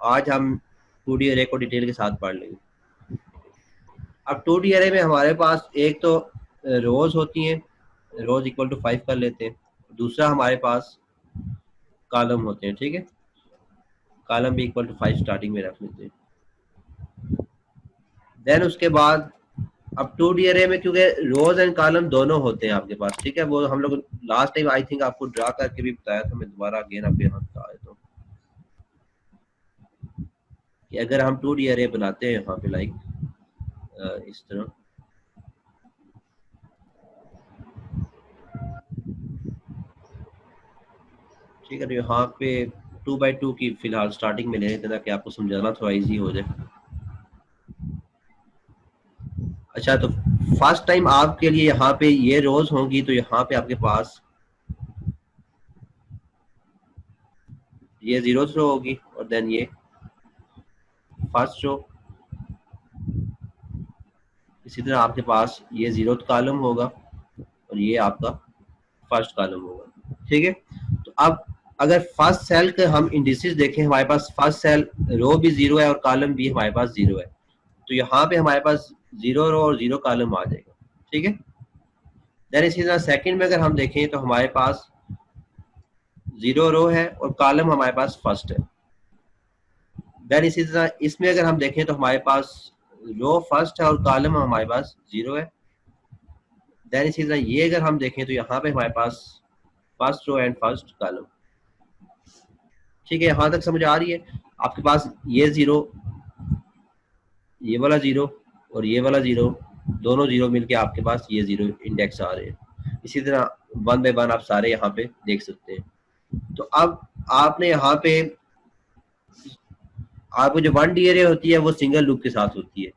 आज हम 2D अरे को डिटेल के साथ पढ़ लेंगे। अब 2D अरे में हमारे पास एक तो रोज होती हैं, रोज इक्वल टू 5 कर लेते हैं। दूसरा हमारे पास कॉलम होते हैं, ठीक है, कॉलम भी इक्वल टू 5 स्टार्टिंग में रख लेते हैं। देन उसके बाद अब 2D अरे में क्योंकि रोज एंड कॉलम दोनों होते हैं आपके पास, ठीक है, वो हम लोग लास्ट टाइम आई थिंक आपको ड्रा करके भी बताया था, मैं दोबारा अगेन आपके यहाँ बता देता हूँ कि अगर हम 2D अरे बनाते हैं यहाँ पे लाइक इस तरह, ठीक है, तो यहाँ पे 2x2 की फिलहाल स्टार्टिंग में ले लेते हैं ताकि आपको समझाना थोड़ा इजी हो जाए। अच्छा, तो फर्स्ट टाइम आपके लिए यहाँ पे ये रोज होंगी, तो यहाँ पे आपके पास ये जीरो रो होगी और देन ये फर्स्ट रो, इसी तरह आपके पास ये जीरो कॉलम होगा और ये आपका फर्स्ट कॉलम होगा, ठीक है। तो अब अगर फर्स्ट सेल के हम इंडिसेस देखें, हमारे पास फर्स्ट सेल रो भी जीरो है और कॉलम भी हमारे पास जीरो है, तो यहाँ पे हमारे पास जीरो रो और जीरो कॉलम आ जाएगा, ठीक है। देन इसी तरह सेकंड में अगर हम देखें तो हमारे पास जीरो रो है और कॉलम हमारे पास फर्स्ट है। देन इसी तरह इसमें अगर हम देखें तो हमारे पास रो फर्स्ट है और कॉलम हमारे पास जीरो है। देन इसी तरह ये अगर हम देखें तो यहाँ पे हमारे पास first row and first column, ठीक है, यहाँ तक समझ आ रही है। आपके पास ये जीरो, ये वाला जीरो और ये वाला जीरो, दोनों जीरो मिलके आपके पास ये जीरो इंडेक्स आ रहे हैं। इसी तरह वन बाय वन आप सारे यहाँ पे देख सकते हैं। तो अब आपने यहाँ पे आपको जो 1D अरे होती है वो सिंगल लूप के साथ होती है।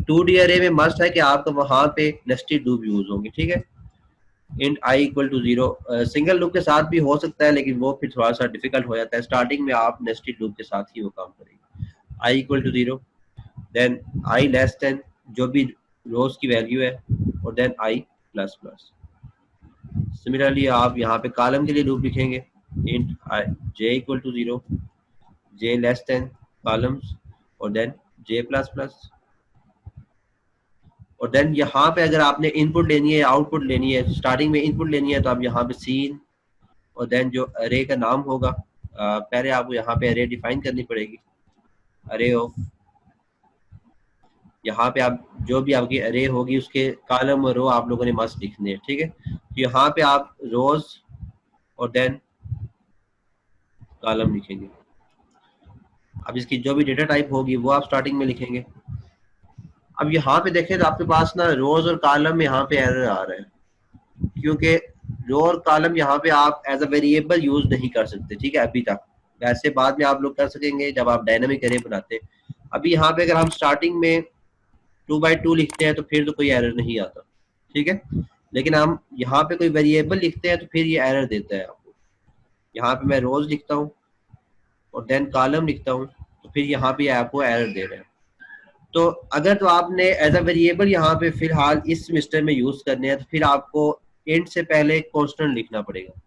2D अरे में मस्ट है कि आपको वहां पे नेस्टेड लूप यूज होंगे, ठीक है। Int I equal to zero single loop के साथ भी हो सकता है, लेकिन वो फिर थोड़ा सा डिफिकल्ट हो जाता है। स्टार्टिंग में आप नेस्टेड लूप के साथ ही वो काम करेंगे। I equal to zero, then i less than जो भी रोज की वैल्यू है, और then i plus plus. Similarly आप यहाँ पे कॉलम के लिए लूप लिखेंगे, int i j equal to zero, j less than columns और देन जे प्लस प्लस। और देन यहाँ पे अगर आपने इनपुट लेनी है, आउटपुट लेनी है, स्टार्टिंग में इनपुट लेनी है, तो आप यहाँ पे सीन और देन जो अरे का नाम होगा, पहले आपको यहाँ पे अरे डिफाइन करनी पड़ेगी, अरे ऑफ, यहाँ पे आप जो भी आपकी अरे होगी उसके कॉलम और रो आप लोगों ने मस्ट लिखने हैं, ठीक है। तो यहाँ पे आप रोज और देन कॉलम लिखेंगे। अब इसकी जो भी डेटा टाइप होगी वो आप स्टार्टिंग में लिखेंगे। अब यहाँ पे देखें तो आपके पास ना रोज और कॉलम में यहाँ पे एरर आ रहा है, क्योंकि रो और कॉलम यहाँ पे आप एज अ वेरिएबल यूज नहीं कर सकते, ठीक है, अभी तक। वैसे बाद में आप लोग कर सकेंगे जब आप डायनामिक अरे बनाते हैं। अभी यहाँ पे अगर हम स्टार्टिंग में 2x2 लिखते हैं तो फिर तो कोई एरर नहीं आता, ठीक है। लेकिन हम यहाँ पे कोई वेरिएबल लिखते हैं तो फिर ये एरर देता है आपको। यहाँ पे मैं रोज लिखता हूँ और देन कॉलम लिखता हूँ, तो फिर यहाँ पे आपको एरर दे रहा है। तो अगर तो आपने एज अ वेरिएबल यहाँ पे फिलहाल इस सेमेस्टर में यूज करने हैं, तो फिर आपको इंट से पहले कांस्टेंट लिखना पड़ेगा।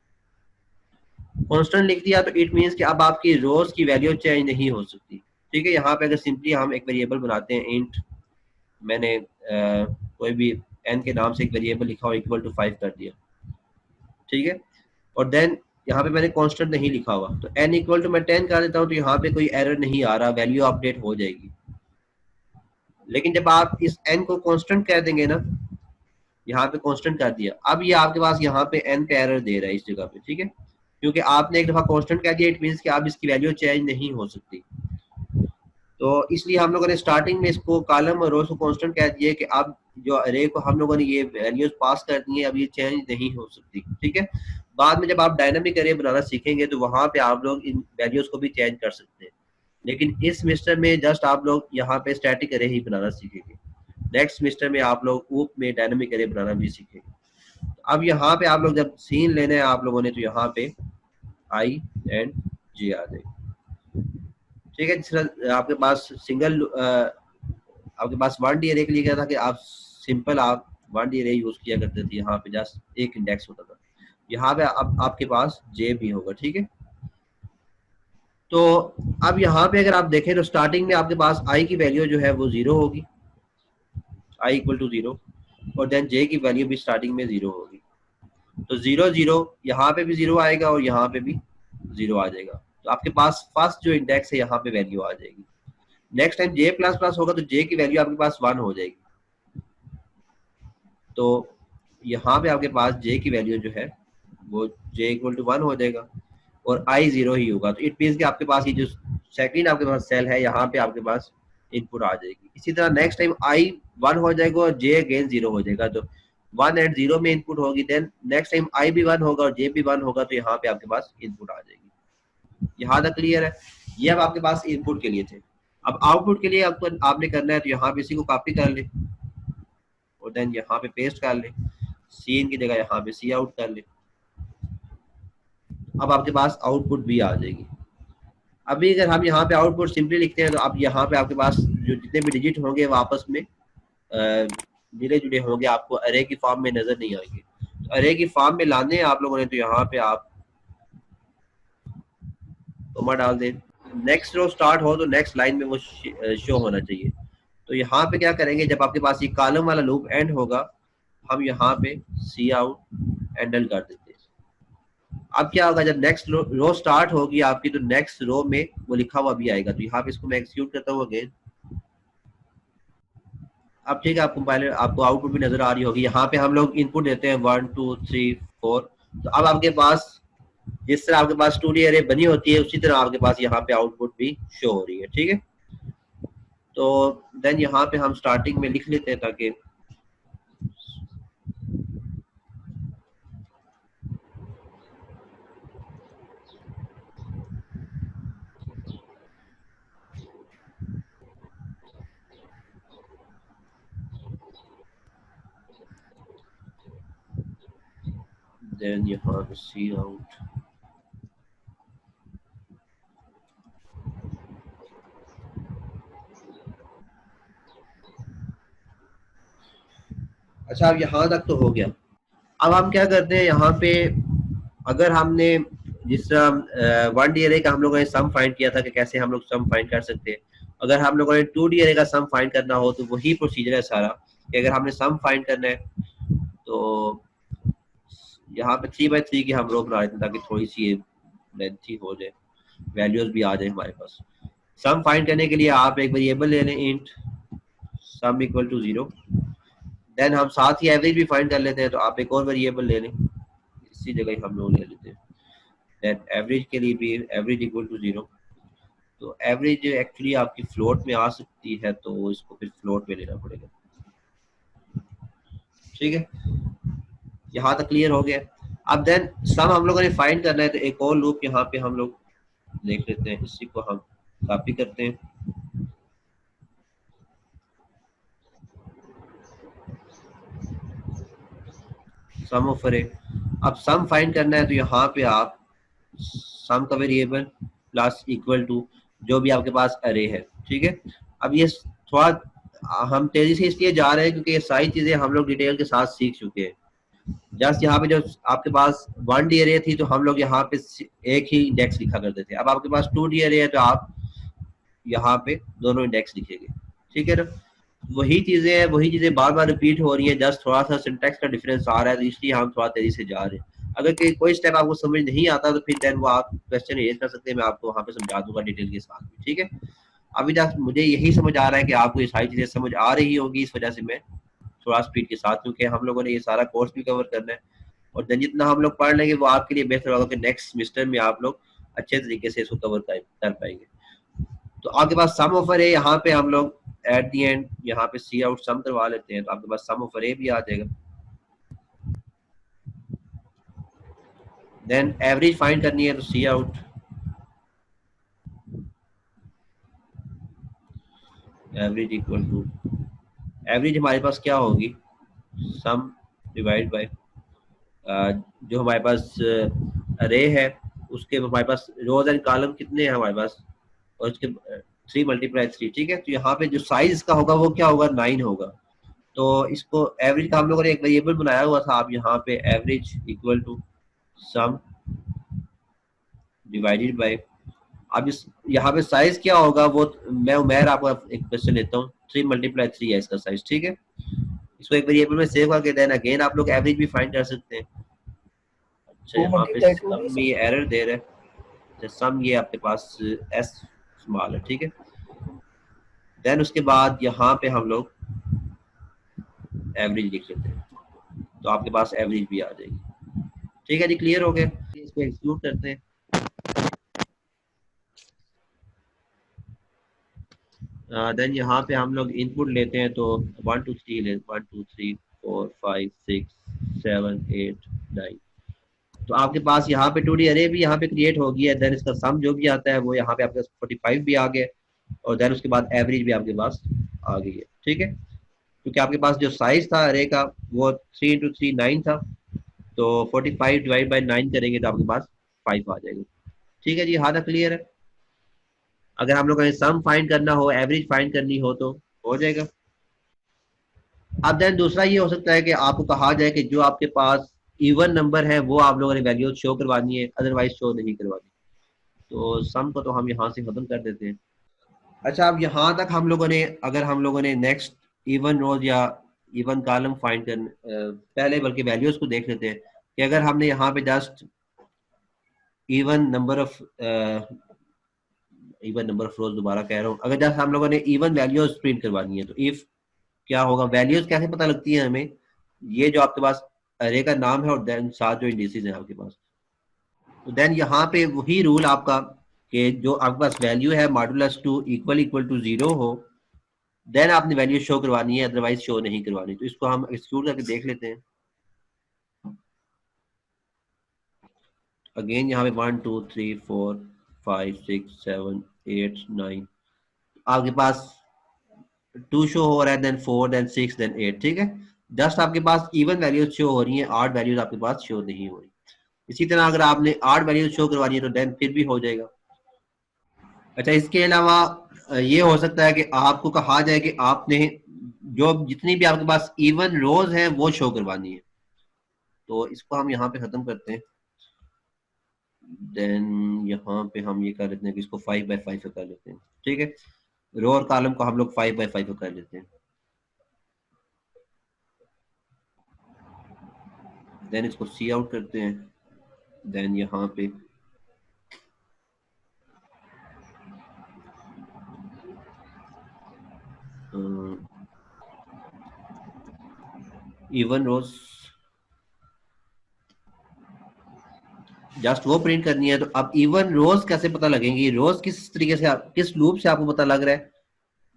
कांस्टेंट लिख दिया तो इट मींस कि अब आपकी रोज की वैल्यू चेंज नहीं हो सकती, ठीक है। यहाँ पे अगर सिंपली हम एक वेरिएबल बनाते हैं इंट, मैंने कोई भी n के नाम से एक वेरिएबल लिखा और इक्वल टू 5 कर दिया, ठीक है। और देन यहाँ पे मैंने कांस्टेंट नहीं लिखा हुआ, तो n इक्वल टू मैं 10 कर देता हूँ, तो यहाँ पे कोई एरर नहीं आ रहा, वैल्यू अपडेट हो जाएगी। लेकिन जब आप इस n को कांस्टेंट कह देंगे ना, यहाँ पे कांस्टेंट कर दिया, अब ये आपके पास यहाँ पे n का एरर दे रहा है इस जगह पे, ठीक है, क्योंकि आपने एक दफा कांस्टेंट कह दिया, इट मींस कि अब इसकी वैल्यू चेंज नहीं हो सकती। तो इसलिए हम लोगों ने स्टार्टिंग में इसको कॉलम और रोज को कांस्टेंट कह दिया कि अब जो अरे को हम लोगों ने ये वैल्यूज पास कर दी है, अब ये चेंज नहीं हो सकती, ठीक है। बाद में जब आप डायनामिक अरे बनाना सीखेंगे तो वहां पे आप लोग इन वैल्यूज को भी चेंज कर सकते हैं, लेकिन इस सेमेस्टर में जस्ट आप लोग यहाँ पे स्टैटिक अरे ही बनाना सीखेंगे। नेक्स्ट सेमेस्टर में आप लोग ऊप में डायनामिक अरे बनाना भी सीखेंगे। अब यहाँ पे आप लोग जब सीन लेना है आप लोगों ने, तो यहाँ पे आई एंड जे आ जाएगा, ठीक है। जिस तरह आपके पास सिंगल आपके पास 1D अरे के लिए क्या था कि आप सिंपल आप 1D अरे यूज किया करते थे, यहाँ पे जस्ट एक इंडेक्स होता था। यहाँ पे अब आपके पास जे भी होगा, ठीक है। तो अब यहाँ पे अगर आप देखें तो स्टार्टिंग में आपके पास आई की वैल्यू जो है वो 0 होगी, आई इक्वल टू 0, और देन जे की वैल्यू भी स्टार्टिंग में 0 होगी। तो 0 0 यहाँ पे भी 0 आएगा और यहाँ पे भी 0 आ जाएगा। तो आपके पास फर्स्ट जो इंडेक्स है यहाँ पे वैल्यू आ जाएगी। नेक्स्ट टाइम जे प्लस प्लस होगा तो जे की वैल्यू आपके पास 1 हो जाएगी। तो यहाँ पे आपके पास जे की वैल्यू जो है वो जे इक्वल टू 1 हो जाएगा और आई 0 ही होगा। तो इट मीन्स कि आपके पास ये जो सेकंड आपके पास सेल है यहाँ पे आपके पास इनपुट आ जाएगी। इसी तरह नेक्स्ट टाइम आई 1 हो जाएगा और जे अगेन 0 हो जाएगा। तो 1 एंड 0 में इनपुट होगी, देन नेक्स्ट टाइम आई भी 1 होगा और जे भी 1 होगा, तो यहाँ पे आपके पास इनपुट आ जाएगी। यहाँ तक क्लियर है? ये अब आपके पास इनपुट के लिए थे। अब आउटपुट के लिए आपको आपने करना है तो यहाँ पे इसी को कॉपी कर ले और देन यहाँ पे पेस्ट कर ले, सी इन की जगह यहाँ पे सी आउट कर ले। अब आपके पास आउटपुट भी आ जाएगी। अभी अगर हम यहाँ पे आउटपुट सिंपली लिखते हैं तो अब यहाँ पे आपके पास जो जितने भी डिजिट होंगे वो आपस में मिले जुले होंगे, आपको अरे की फॉर्म में नजर नहीं आएंगे। तो अरे की फॉर्म में लाने हैं आप लोगों ने, तो यहाँ पे आप कॉमा डाल दें। नेक्स्ट रो स्टार्ट हो तो नेक्स्ट लाइन में वो शो होना चाहिए। तो यहाँ पे क्या करेंगे, जब आपके पास ये कॉलम वाला लूप एंड होगा, हम यहाँ पे सी आउट एंडल कर देते हैं। अब क्या होगा, जब नेक्स्ट रो स्टार्ट होगी आपकी तो नेक्स्ट रो में वो लिखा हुआ भी आएगा। तो यहाँ पे इसको मैं एक्सिक्यूट करता हूँ अगेन। अब ठीक है, आपको पहले आपको आउटपुट भी नजर आ रही होगी। यहाँ पे हम लोग इनपुट देते हैं 1 2 3 4। तो अब आपके पास जिस तरह आपके पास 2D अरे बनी होती है उसी तरह आपके पास यहाँ पे आउटपुट भी शो हो रही है। ठीक है, तो देन यहाँ पे हम स्टार्टिंग में लिख लेते हैं ताकि देन यहाँ पे सी आउट। अच्छा, अब यहाँ तक तो हो गया। अब हम क्या करते हैं यहाँ पे, अगर हमने जिस तरह 1D अरे का हम लोगों ने सम फाइंड किया था कि कैसे हम लोग सम फाइंड कर सकते हैं, अगर हम लोगों ने 2D अरे का सम फाइंड करना हो तो वही प्रोसीजर है सारा कि अगर हमने सम फाइंड करना है तो यहाँ पे 3x3 की हम रो बना देते हैं ताकि थोड़ी सी लेंथी हो जाए, वैल्यूज भी आ जाए हमारे पास। सम फाइंड करने के लिए आप एक वेरिएबल ले लें int sum equal to 0। Then हम साथ ही एवरेज भी फाइंड कर लेते हैं, तो आप एक और वेरिएबल ले लें, इसी जगह हम लोग ले लेते हैं। देन एवरेज के लिए भी एवरेज इक्वल टू 0। तो एवरेज एक्चुअली आपकी फ्लोट में आ सकती है तो इसको फिर फ्लोट में लेना पड़ेगा। ठीक है, यहाँ तक क्लियर हो गया। अब देन सम हम लोगों ने फाइंड करना है तो एक और लूप यहाँ पे हम लोग देख लेते हैं, इसी को हम कॉपी करते हैं। सम ऑफ अरे, अब सम फाइंड करना है तो यहाँ पे आप सम का वेरिएबल प्लस इक्वल टू जो भी आपके पास अरे है। ठीक है, अब ये थोड़ा हम तेजी से इसलिए जा रहे हैं क्योंकि ये सारी चीजें हम लोग डिटेल के साथ सीख चुके हैं। जस्ट यहाँ पे जो आपके पास 1D अरे थी तो हम लोग यहाँ पे एक ही इंडेक्स लिखा करते थे। अब आपके पास 2D अरे है तो आप यहाँ पे दोनों इंडेक्स लिखेंगे। ठीक है ना, वही चीजें बार बार रिपीट हो रही है, जस्ट थोड़ा सा सिंटैक्स का डिफरेंस आ रहा है, तो इसलिए हम थोड़ा तेजी से जा रहे हैं। अगर कोई स्टेप आपको समझ नहीं आता तो फिर देन वो आप क्वेश्चन रेज कर सकते हैं, मैं आपको वहाँ पे समझा दूंगा डिटेल के साथ में। ठीक है, अभी तक मुझे यही समझ आ रहा है कि आपको ये सारी चीजें समझ आ रही होगी, इस वजह से मैं थोड़ा स्पीड के साथ, क्योंकि हम लोगों ने ये सारा कोर्स भी कवर करना है और जितना हम लोग पढ़ लेंगे वो आपके लिए बेहतर होगा कि नेक्स्ट सेमेस्टर में आप लोग अच्छे तरीके से इसको कवर कर पाएंगे। तो आपके पास सम ऑफर है, यहाँ पे हम लोग एट दी एंड यहाँ पे सी आउट सम करवा लेते हैं, तो आपके पास सम ऑफर ए भी आ जाएगा। देन एवरेज फाइंड करनी है तो cout average equal to, average हमारे पास क्या होगी, सम डिवाइड बाय जो हमारे पास अरे है उसके हमारे पास रोज एंड कॉलम कितने हैं हमारे पास, और उसके 3 × 3। ठीक है, तो यहाँ पे जो साइज का होगा वो क्या होगा, 9 होगा। तो इसको एवरेज का हम लोगों ने एक वेरिएबल बनाया हुआ था, आप यहाँ पे average equal to sum divided by अब इस यहाँ पे साइज क्या होगा वो मैं उमेर आपको एक क्वेश्चन लेता हूँ, 3 × 3 है इसका साइज, ठीक है। इसको एक वेरिएबल में सेव करके देन अगेन आप लोग एवरेज भी फाइंड कर सकते हैं। अच्छा टू यहाँ पे मल्टीप्लाई टू नहीं सम ये सकते? एरर दे रहा है, सम ये आपके पास एस स्मॉल है, ठीक है। देन उसके बाद यहाँ पे हम लोग एवरेज लिख लेते हैं, तो आपके पास एवरेज भी आ जाएगी। ठीक है जी, क्लियर हो गया। इसको एक्सक्लूड करते हैं। देन यहाँ पे हम लोग इनपुट लेते हैं, तो 1 2 3 ले, 1 2 3 4 5 6 7 8 9। तो आपके पास यहाँ पे 2D अरे भी यहाँ पे क्रिएट हो गया है। देन इसका सम जो भी आता है वो यहाँ पे आपके 45 भी आ गया, और देन उसके बाद एवरेज भी आपके पास आ गई है, ठीक है। क्योंकि आपके पास जो साइज था अरे का वो 3 × 3 9 था, तो 45 डिवाइड बाई 9 करेंगे तो आपके पास 5 आ जाएगा। ठीक है जी, हाँ तक क्लियर है। अगर हम लोग सम फाइंड करना हो, एवरेज फाइंड करनी हो तो हो जाएगा। अब देन दूसरा ये हो सकता है कि आपको कहा जाए कि जो आपके पास इवन नंबर है वो आप लोगों ने वैल्यू शो करवानी है, अदरवाइज शो नहीं करवानी। तो सम को तो हम यहाँ से खत्म कर देते हैं। अच्छा, अब यहाँ तक हम लोगों ने, अगर हम लोगों ने नेक्स्ट इवन रोज या इवन कॉलम फाइंड कर पहले बल्कि वैल्यूज को देख लेते हैं कि अगर हमने यहाँ पे जस्ट इवन नंबर ऑफ रोज दोबारा कह रहा हूँ, अगर जस्ट हम लोगों ने इवन वैल्यूज प्रिंट करवानी है तो इफ क्या होगा, वैल्यूज कैसे पता लगती है हमें, ये जो आपके पास अरे का नाम है और देन साथ जो इंडिसेस है आपके पास, तो देन यहाँ पे वही रूल आपका कि जो आपके पास वैल्यू है modulus two equal equal to 0 हो, देन आपने वैल्यू शो करवानी है, अदरवाइज शो नहीं करवानी। तो इसको हम एक्सक्लूड करके देख लेते हैं। अगेन यहाँ पे 1 2 3 4 5 6 7 8 9 आपके पास 2 शो हो रहा है, देन 4, देन 6, देन 8, ठीक है। जस्ट आपके पास इवन वैल्यूज शो हो रही हैं, आठ वैल्यूज आपके पास शो नहीं हो रही। इसी तरह अगर आपने आठ वैल्यूज शो करवानी है तो देन फिर भी हो जाएगा। अच्छा, इसके अलावा ये हो सकता है कि आपको कहा जाए कि आपने जो जितनी भी आपके पास इवन रोज हैं वो शो करवानी है। तो इसको हम यहाँ पे खत्म करते हैं। देन यहाँ पे हम ये कर लेते हैं कि इसको 5 × 5 कर लेते हैं, ठीक है। रो और कॉलम को हम लोग 5 × 5 कर लेते हैं। देन इसको सी आउट करते हैं। देन यहाँ पे इवन रोज जस्ट वो प्रिंट करनी है। तो अब इवन रोज कैसे पता लगेंगी, रोज किस तरीके से किस लूप से आपको पता लग रहा है,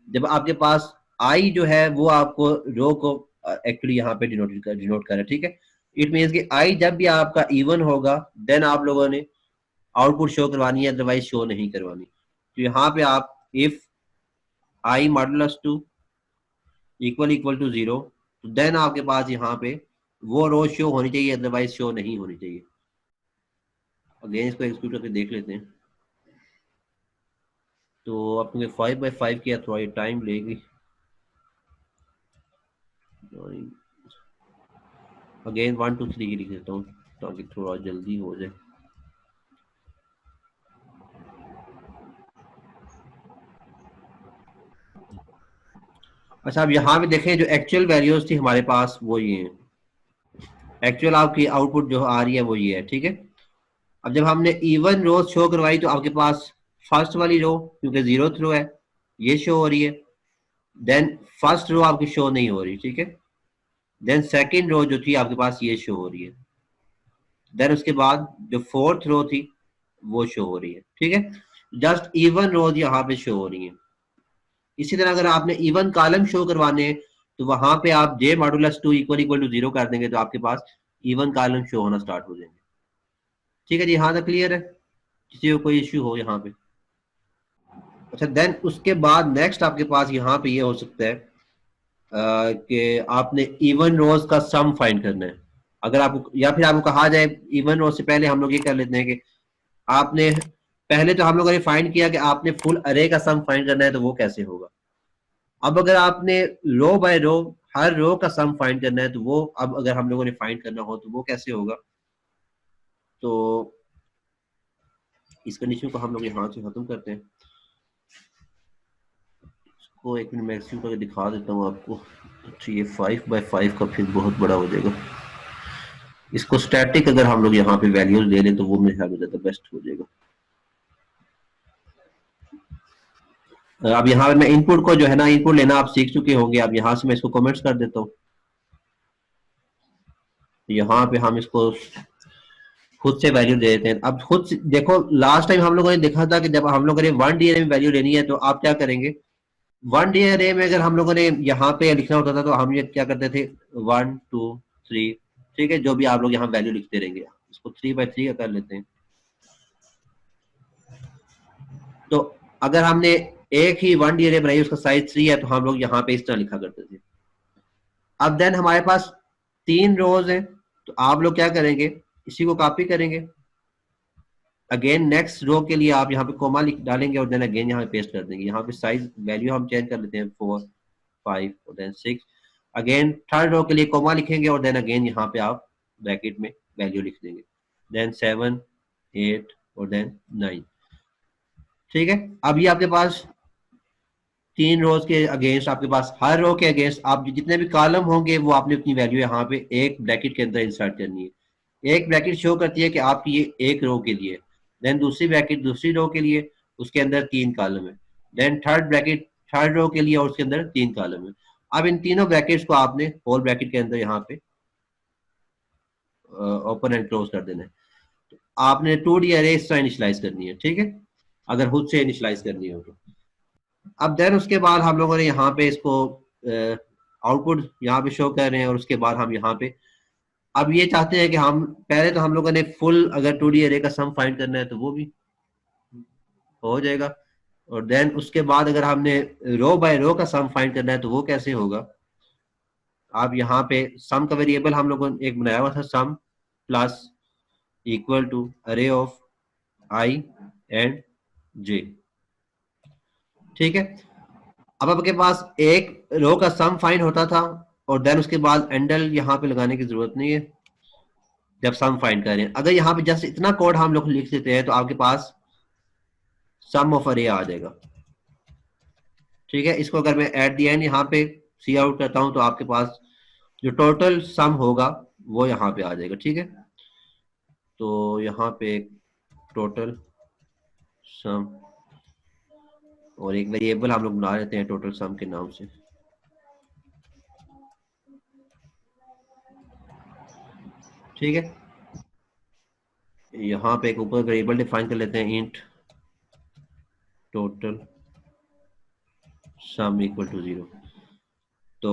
जब आपके पास आई जो है वो आपको रो को एक्चुअली यहाँ पे डिनोट कर रहा है, ठीक है। इट मीन्स कि आई जब भी आपका इवन होगा देन आप लोगों ने आउटपुट शो करवानी है, अदरवाइज शो नहीं करवानी। तो यहाँ पे आप if I modulus two equal equal to 0, तो देन आपके पास यहाँ पे वो रो शो होनी चाहिए, अदरवाइज शो नहीं होनी चाहिए। अगेन इसको एक्सक्यूट करके देख लेते हैं। तो अपने 5 × 5 किया, थोड़ा टाइम लेगी। अगेन 1 2 3 लिख देता हूँ ताकि थोड़ा जल्दी हो जाए। अच्छा, अब यहाँ पे देखें जो एक्चुअल वैल्यूज थी हमारे पास वो ये हैं। एक्चुअल आपकी आउटपुट जो आ रही है वो ये है, ठीक है। अब जब हमने इवन रो शो करवाई तो आपके पास फर्स्ट वाली रो, क्योंकि 0th रो है, ये शो हो रही है। देन फर्स्ट रो आपकी शो नहीं हो रही, ठीक है। देन सेकंड रो जो थी आपके पास ये शो हो रही है। देन उसके बाद जो फोर्थ रो थी वो शो हो रही है, ठीक है। जस्ट इवन रोज यहाँ पे शो हो रही है। इसी तरह अगर आपने इवन कॉलम शो करवाने हैं तो वहां पे आप j modulus two equal equal to 0 कर देंगे तो आपके पास इवन कॉलम शो होना स्टार्ट हो जाएंगे। ठीक है जी, यहाँ तक क्लियर है। किसी को कोई इश्यू हो यहाँ पे? अच्छा, देन उसके बाद नेक्स्ट आपके पास यहाँ पे ये हो सकता है कि आपने इवन रोज का सम फाइंड करना है। अगर आपको या फिर आपको कहा जाए, इवन रोज से पहले हम लोग ये कर लेते हैं कि आपने पहले तो हम लोगों ने फाइंड किया कि आपने फुल अरे का सम फाइंड करना है, तो वो कैसे होगा। अब अगर आपने रो बाय रो हर रो का सम फाइंड करना है तो वो अब अगर हम लोगों ने फाइंड करना हो तो वो कैसे होगा। तो इस कंडीशन को हम लोग यहाँ से खत्म करते हैं। इसको एक मिनट मैं एक्सक्यूट करके दिखा देता हूँ आपको। अच्छा ये 5/5 का फिर बहुत बड़ा हो जाएगा। इसको स्टैटिक अगर हम लोग यहाँ पे वैल्यूज ले लें तो वो मेरे ख्याल में ज्यादा बेस्ट हो जाएगा। अब यहाँ पे मैं इनपुट को जो है ना, इनपुट लेना आप सीख चुके होंगे। अब यहाँ से मैं इसको कमेंट्स कर देता हूँ। यहाँ पे हम इसको खुद से वैल्यू दे देते हैं। अब खुद से देखो, लास्ट टाइम हम लोगों ने देखा था कि जब हम लोगों ने 1D अरे में वैल्यू लेनी है तो आप क्या करेंगे, 1D अरे में अगर हम लोगों ने यहाँ पे लिखना होता था तो हम ये क्या करते थे, 1 2 3, ठीक है, जो भी आप लोग यहाँ वैल्यू लिखते रहेंगे। इसको 3/3 का कर लेते हैं। तो अगर हमने एक ही 1D अरे बनाई, उसका साइज 3 है, तो हम लोग यहाँ पे इस तरह लिखा करते थे। अब देन हमारे पास 3 रोज हैं, तो आप लोग क्या करेंगे, इसी को कॉपी करेंगे। अगेन नेक्स्ट रो के लिए आप यहाँ पे कोमा लिख डालेंगे और देन अगेन यहाँ पे पेस्ट कर देंगे। यहाँ पे साइज वैल्यू हम चेंज कर लेते हैं 4 5 और देन 6। अगेन थर्ड रो के लिए कोमा लिखेंगे और देन अगेन यहाँ पे आप ब्रैकेट में वैल्यू लिख देंगे, देन 7 8 और देन 9। ठीक है, अब ये आपके पास 3 रोज के अगेंस्ट, आपके पास हर रो के अगेंस्ट आप जितने भी कॉलम होंगे वो आपने अपनी वैल्यू यहाँ पे एक ब्रैकेट के अंदर इंसर्ट करनी है। एक ब्रैकेट शो करती है कि आपकी ये एक रो के लिए, देन दूसरी ब्रैकेट दूसरी रो के लिए, उसके अंदर 3 कॉलम है, then third bracket third row के लिए और उसके अंदर 3 कॉलम है। अब इन तीनों ब्रैकेट्स को आपने होल ब्रैकेट के अंदर यहाँ पे ओपन एंड क्लोज कर देना है। तो आपने 2D अरे इस तरह इनिशियलाइज करनी है, ठीक है, अगर खुद से इनिशियलाइज करनी हो तो। अब देन उसके बाद हम लोगों ने यहाँ पे इसको आउटपुट यहाँ पे शो कर रहे हैं और उसके बाद हम यहाँ पे अब ये चाहते हैं कि हम पहले तो हम लोगों ने फुल अगर 2D अरे का सम फाइंड करना है तो वो भी हो जाएगा, और देन उसके बाद अगर हमने रो बाय रो का सम फाइंड करना है तो वो कैसे होगा। आप यहाँ पे सम का वेरिएबल हम लोगों ने एक बनाया हुआ था, सम प्लस इक्वल टू अरे ऑफ आई एंड जे, ठीक है। अब आपके पास एक रो का सम फाइंड होता था और देन उसके बाद एंडल यहाँ पे लगाने की जरूरत नहीं है जब सम फाइंड कर रहे हैं। अगर यहाँ पे जस्ट इतना कोड हम लोग लिख देते हैं तो आपके पास सम ऑफ अरे आ जाएगा, ठीक है। इसको अगर मैं एट द एंड यहाँ पे सी आउट करता हूँ तो आपके पास जो टोटल सम होगा वो यहाँ पे आ जाएगा, ठीक है। तो यहाँ पे टोटल सम और एक वेरिएबल हम लोग बना लेते हैं टोटल सम के नाम से, ठीक है। यहाँ पे एक ऊपर वेरिएबल डिफाइन कर लेते हैं, int total sum equal to 0। तो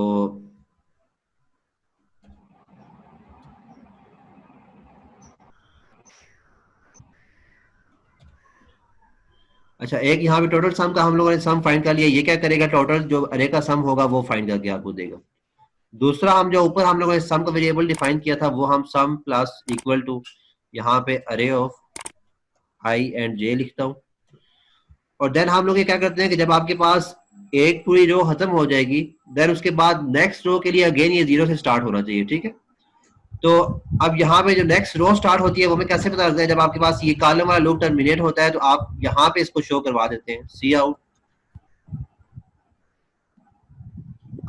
अच्छा, एक यहाँ पे टोटल सम का हम लोगों ने सम फाइंड कर लिया, ये क्या करेगा, टोटल जो अरे का सम होगा वो फाइंड करके आपको देगा। दूसरा हम जो ऊपर हम लोगों ने सम का वेरिएबल डिफाइन किया था वो हम सम प्लस इक्वल टू यहाँ पे अरे ऑफ आई एंड जे लिखता हूँ, और देन हम लोग ये क्या करते हैं कि जब आपके पास एक पूरी रो खत्म हो जाएगी देन उसके बाद नेक्स्ट रो के लिए अगेन ये 0 से स्टार्ट होना चाहिए, ठीक है। तो अब यहाँ पे जो नेक्स्ट रो स्टार्ट होती है वो हमें कैसे पता लगता है, जब आपके पास ये कॉलम वाला लूप टर्मिनेट होता है तो आप यहाँ पे इसको शो करवा देते हैं सी आउट।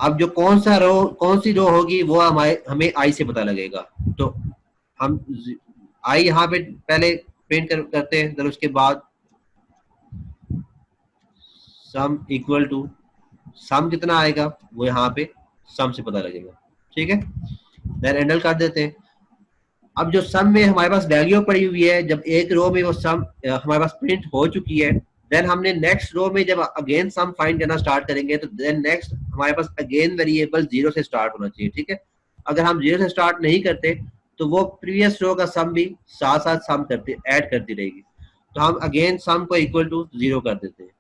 अब जो कौन सी रो होगी वो हमें आई से पता लगेगा, तो हम आई यहाँ पे पहले प्रिंट करते हैं, देन उसके बाद सम इक्वल टू सम कितना आएगा वो यहाँ पे सम से पता लगेगा, ठीक है। देन एंडल कर देते हैं। अब जो सम में हमारे पास वैल्यू पड़ी हुई है, जब एक रो में वो सम हमारे पास प्रिंट हो चुकी है, देन हमने नेक्स्ट रो में जब अगेन सम फाइंड करना स्टार्ट करेंगे तो देन नेक्स्ट हमारे पास अगेन वेरिएबल 0 से स्टार्ट होना चाहिए, ठीक है। अगर हम 0 से स्टार्ट नहीं करते तो वो प्रीवियस रो का सम भी साथ साथ सम करते ऐड करती रहेगी। तो हम अगेन सम को इक्वल टू 0 कर देते हैं।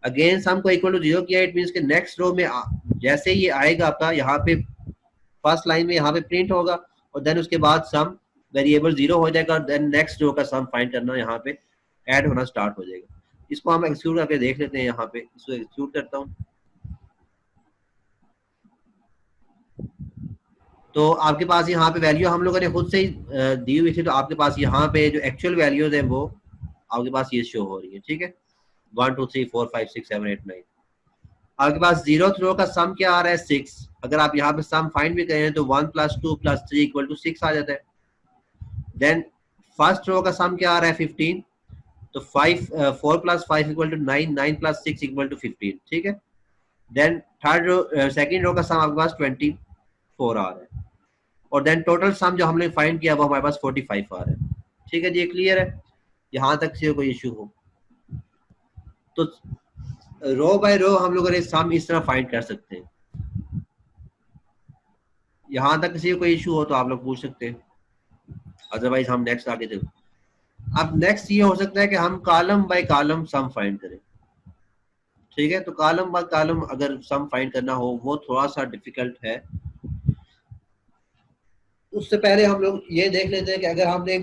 अगेन सम को इक्वल टू 0 किया, इट मींस कि नेक्स्ट रो में जैसे ये आएगा आपका यहाँ पे फर्स्ट लाइन में यहाँ पे प्रिंट होगा और देन उसके बाद सम वेरिएबल 0 हो जाएगा और देन नेक्स्ट रो का सम फाइंड करना यहाँ पे ऐड होना स्टार्ट हो जाएगा। इसको हम एक्सक्यूट करके देख लेते हैं, यहाँ पे इसको एक्सक्यूट करता हूँ तो आपके पास यहाँ पे वैल्यू हम लोगों ने खुद से ही दी हुई थी, तो आपके पास यहाँ पे जो एक्चुअल वैल्यूज है वो आपके पास ये शो हो रही है, ठीक है। 1 2 3 4 5 6 7 8 9। आपके पास 0th रो का सम क्या आ रहा है 6। अगर आप यहाँ पे सम फाइंड भी करें तो 1 + 2 + 3 = 6 आ जाता है। देन फर्स्ट रो का सम क्या आ रहा है 15, तो 4 + 5 = 9, 9 + 6 = 15, ठीक है। Then third row second row का सम आपके पास 24 आ रहा है, और देन टोटल सम जो हमने फाइंड किया वो हमारे पास 45 आ रहा है, ठीक है जी। क्लियर है यहाँ तक से कोई इशू हो तो रो बाय रो हम लोग सम इस तरह फाइंड कर सकते हैं। यहाँ तक किसी को कोई इशू हो तो आप लोग पूछ सकते हैं, अदरवाइज हम नेक्स्ट आगे चलते। अब नेक्स्ट ये हो सकता है कि हम column by column sum find करें, ठीक है। तो कॉलम बाय कॉलम अगर सम फाइंड करना हो वो थोड़ा सा डिफिकल्ट है। उससे पहले हम लोग ये देख लेते हैं कि अगर हमने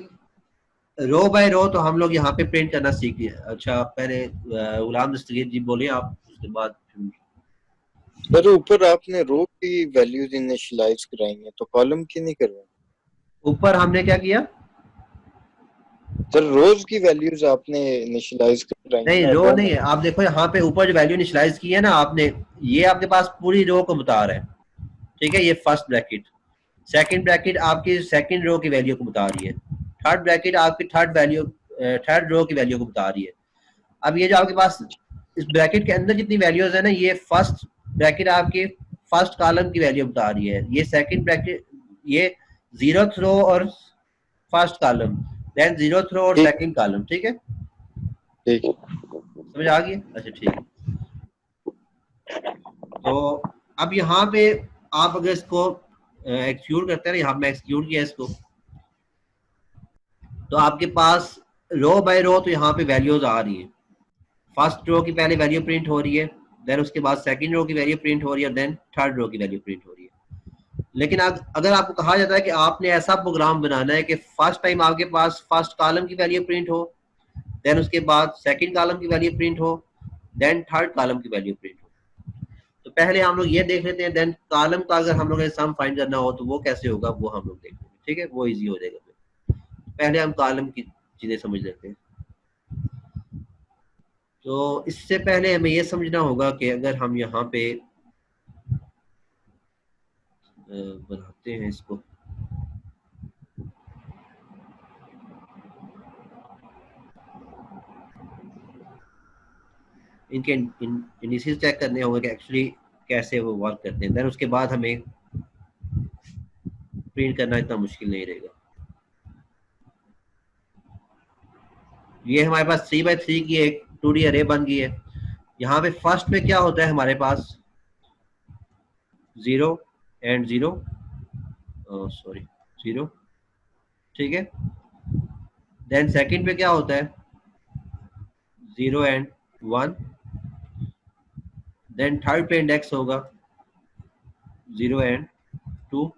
रो बाय रो तो हम लोग यहाँ पे प्रिंट करना सीख लिया। अच्छा पहले गुलाम दस्तगीर जी बोलिए आप, उसके बाद। सर ऊपर आपने रो की वैल्यूज इनिशियलाइज कराई हैं तो कॉलम की नहीं करवाई? ऊपर हमने क्या किया सर रोज की वैल्यूज आपने इनिशियलाइज कराई हैं नहीं, ना रो रो नहीं में? है। आप देखो यहाँ पे ऊपर जो वैल्यू इनिशियलाइज की है ना आपने, ये आपके पास पूरी रो को बता रहा है, ठीक है। ये फर्स्ट ब्रैकेट, सेकंड ब्रैकेट आपकी सेकंड रो की वैल्यू को बता रही है, थर्ड ब्रैकेट आपकी थर्ड रो की वैल्यू को बता रही है। अब ये जो आपके पास इस ब्रैकेट के अंदर जितनी वैल्यूज है ना, ये फर्स्ट ब्रैकेट आपकी फर्स्ट कॉलम की वैल्यू बता रही है, ये सेकंड ब्रैकेट, ये 0th रो और फर्स्ट कॉलम, देन 0th रो और ठीक सेकंड कॉलम, ठीक है। ठीक है। समझ आ गई? अच्छा ठीक है। तो अब यहाँ पे आप अगर इसको एक्सक्यूट करते हैं ना, यहाँ मैं एक्सक्यूट किया इसको, तो आपके पास रो बाय रो तो यहाँ पे वैल्यूज आ रही है। फर्स्ट रो की पहले वैल्यू प्रिंट हो रही है, देन उसके बाद सेकंड रो की वैल्यू प्रिंट हो रही है, देन थर्ड रो की वैल्यू प्रिंट हो रही है। लेकिन अगर आपको कहा जाता है कि आपने ऐसा प्रोग्राम बनाना है कि फर्स्ट टाइम आपके पास फर्स्ट कॉलम की वैल्यू प्रिंट हो, देन उसके बाद सेकंड कॉलम की वैल्यू प्रिंट हो, देन थर्ड कॉलम की वैल्यू प्रिंट हो, तो पहले हम लोग ये देख लेते हैं। देन कॉलम का अगर हम लोग सम फाइंड करना हो तो वो कैसे होगा वो हम लोग देख लेंगे, ठीक है। वो इजी हो जाएगा। पहले हम कॉलम की चीजें समझ लेते हैं। तो इससे पहले हमें ये समझना होगा कि अगर हम यहाँ पे बनाते हैं इसको, इनके इंडिसेस चेक करने होंगे कि एक्चुअली कैसे वो वर्क करते हैं, देन उसके बाद हमें प्रिंट करना इतना मुश्किल नहीं रहेगा। ये हमारे पास 3x3 की एक 2D अरे बन गई है। यहाँ पे फर्स्ट में क्या होता है हमारे पास 0 एंड 0, सॉरी 0, ठीक है। देन सेकंड पे क्या होता है 0 एंड 1, देन थर्ड पे इंडेक्स होगा 0 एंड 2।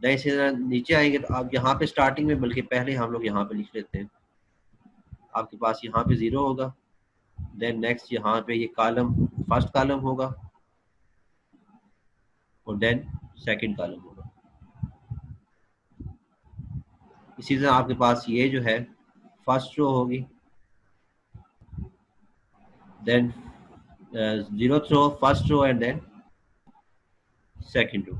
देन इसी तरह नीचे आएंगे तो आप यहाँ पे स्टार्टिंग में, बल्कि पहले हम लोग यहाँ पे लिख लेते हैं, आपके पास यहाँ पे 0 होगा, देन नेक्स्ट यहाँ पे ये कॉलम फर्स्ट कॉलम होगा, और देन सेकंड कॉलम होगा। इसी तरह आपके पास ये जो है फर्स्ट रो होगी, then 0th row, first row and then second row,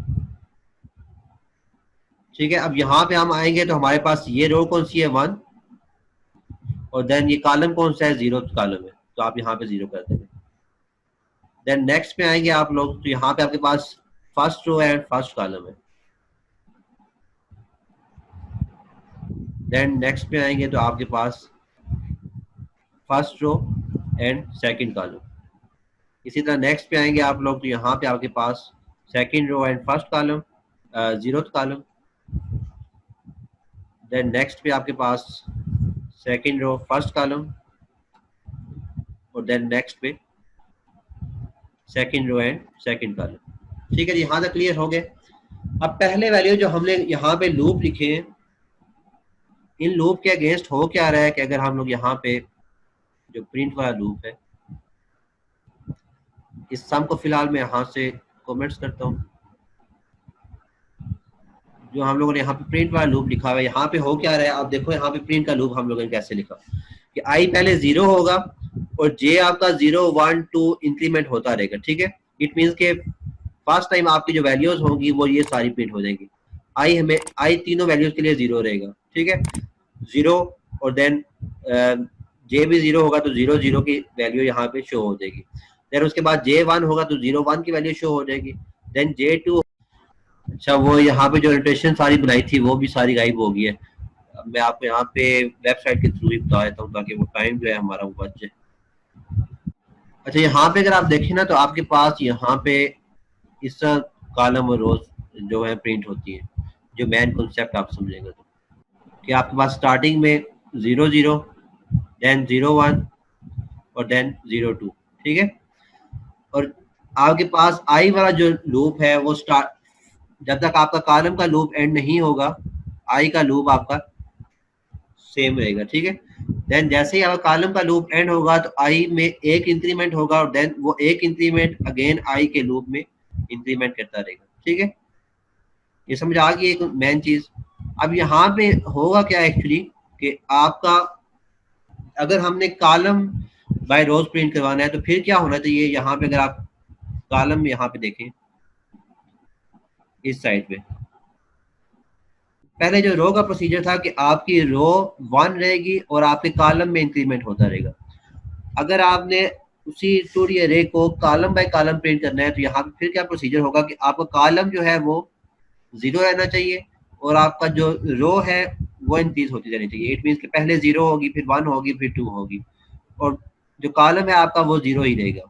ठीक है। अब यहाँ पे हम आएंगे तो हमारे पास ये रो कौन सी है 1, और देन ये कॉलम कौन सा है 0th कॉलम है, तो आप यहाँ पे 0 कर देंगे। देन नेक्स्ट पे आएंगे आप लोग तो यहाँ पे आपके पास first row and first column है। देन नेक्स्ट पे आएंगे तो आपके पास first row and second column. इसी तरह नेक्स्ट पे आएंगे आप लोग तो यहाँ पे आपके पास second row and first column, 0th column. Then next पे आपके पास सेकंड रो फर्स्ट कॉलम, और देन नेक्स्ट पे second row and second column, ठीक है जी। यहाँ तक क्लियर हो गए। अब पहले वैल्यू जो हमने यहाँ पे लूप लिखे हैं, इन लूप के अगेंस्ट हो क्या रहा है कि अगर हम लोग यहाँ पे जो प्रिंट वाला लूप है, इस सम को फिलहाल मैं यहाँ से कमेंट्स करता हूँ। जो हम लोगों ने यहाँ पे प्रिंट वाला लूप लिखा हुआ है, यहाँ पे हो क्या रहा है आप देखो, यहाँ पे प्रिंट का लूप हम लोगों ने कैसे लिखा। कि आई पहले 0 होगा और जे आपका 0 1 2 इंक्रीमेंट होता रहेगा, ठीक है। इट मीन्स के फर्स्ट टाइम आपकी जो वैल्यूज होंगी वो ये सारी प्रिंट हो जाएगी। आई तीनों वैल्यूज के लिए 0 रहेगा, ठीक है। 0 और देन जे भी 0 होगा तो 0 0 की वैल्यू यहाँ पे शो हो जाएगी। देन उसके बाद जे 1 होगा तो 0 1 की वैल्यू शो हो जाएगी। देन जे 2, अच्छा वो यहाँ पे जो नोटेशन सारी बनाई थी वो भी सारी गायब हो गई है। अब मैं आपको यहाँ पे वेबसाइट के थ्रू ही बता देता हूँ ताकि वो टाइम जो है हमारा वो बच जाए। अच्छा यहाँ पे अगर आप देखें ना तो आपके पास यहाँ पे इस कॉलम और रोज जो है प्रिंट होती है, जो मेन कॉन्सेप्ट आप समझेंगे तो कि आपके पास स्टार्टिंग में 0 0 देन 0 1 और देन 0 2, ठीक है। और आपके पास आई वाला जो लूप है वो स्टार्ट, जब तक आपका कॉलम का लूप एंड नहीं होगा आई का लूप आपका सेम रहेगा, ठीक है। देन जैसे ही आपका कॉलम का लूप एंड होगा तो आई में एक इंक्रीमेंट होगा और देन वो एक इंक्रीमेंट अगेन आई के लूप में इंक्रीमेंट करता रहेगा, ठीक है। ये समझ आ गई एक मेन चीज। अब यहाँ पे होगा क्या एक्चुअली कि आपका अगर हमने कॉलम बाय रोज प्रिंट करवाना है तो फिर क्या होना चाहिए, यहाँ पे अगर आप कॉलम यहाँ पे देखें इस साइड पे, पहले जो रो का प्रोसीजर था कि आपकी रो 1 रहेगी और आपके कॉलम में इंक्रीमेंट होता रहेगा। अगर आपने उसी 2D अरे को कॉलम बाय कॉलम प्रिंट करना है तो यहाँ पे फिर क्या प्रोसीजर होगा कि आपका कॉलम जो है वो 0 रहना चाहिए और आपका जो रो है वो इंक्रीज होती रहनी चाहिए। इट मीन्स कि पहले 0 होगी, फिर 1 होगी, फिर 2 होगी और जो कॉलम है आपका वो 0 ही रहेगा।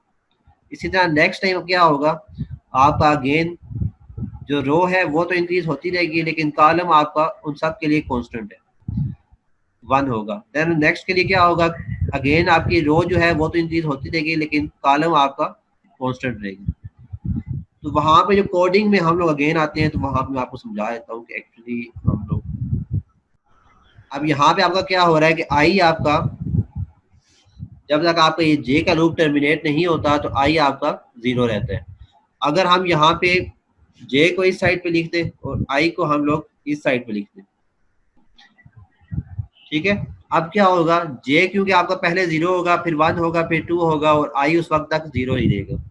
इसी तरह नेक्स्ट टाइम क्या होगा, आपका अगेन जो रो है वो तो इंक्रीज होती रहेगी लेकिन कॉलम आपका उन सब के लिए कांस्टेंट है, 1 होगा। देन नेक्स्ट के लिए क्या होगा, अगेन आपकी रो जो है वो तो इंक्रीज होती रहेगी लेकिन कॉलम आपका कांस्टेंट रहेगी। तो वहां पे जो कोडिंग में हम लोग अगेन आते हैं तो वहां पे मैं आपको समझा देता हूँ कि एक्चुअली हम लोग अब यहाँ पे आपका क्या हो रहा है कि आई आपका जब तक आपका ये जे का लूप टर्मिनेट नहीं होता तो आई आपका 0 रहता है। अगर हम यहाँ पे जे को इस साइड पे लिख दें और आई को हम लोग इस साइड पे लिख दें, ठीक है। अब क्या होगा, जे क्योंकि आपका पहले 0 होगा, फिर 1 होगा, फिर 2 होगा और आई उस वक्त तक 0 ही रहेगा।